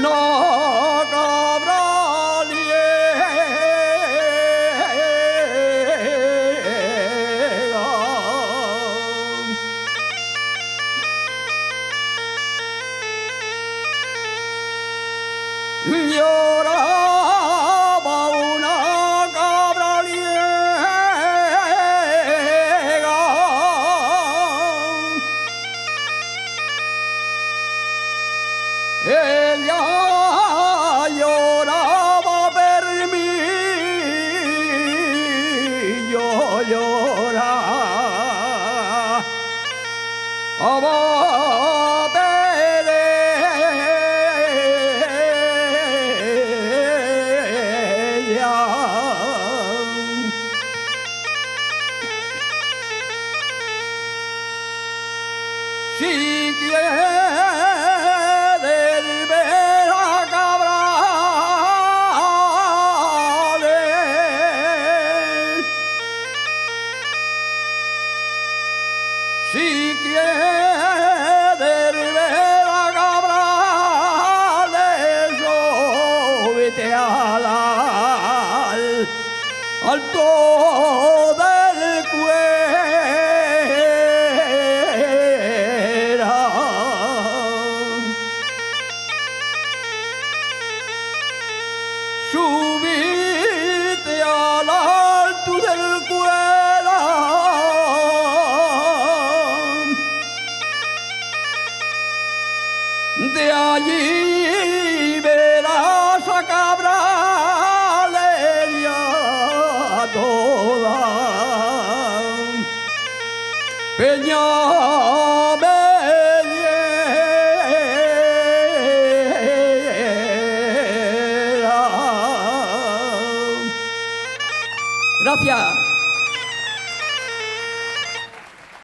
una cabra lloraba una cabra liega. Ella lloraba por mí, yo lloraba por ella. Si quieres ver a Cabrales, si quieres ver a Cabrales, súbete al alto del Cuera. Subite al alto del Cuera, de allí verás a Cabrales y a toda Peña.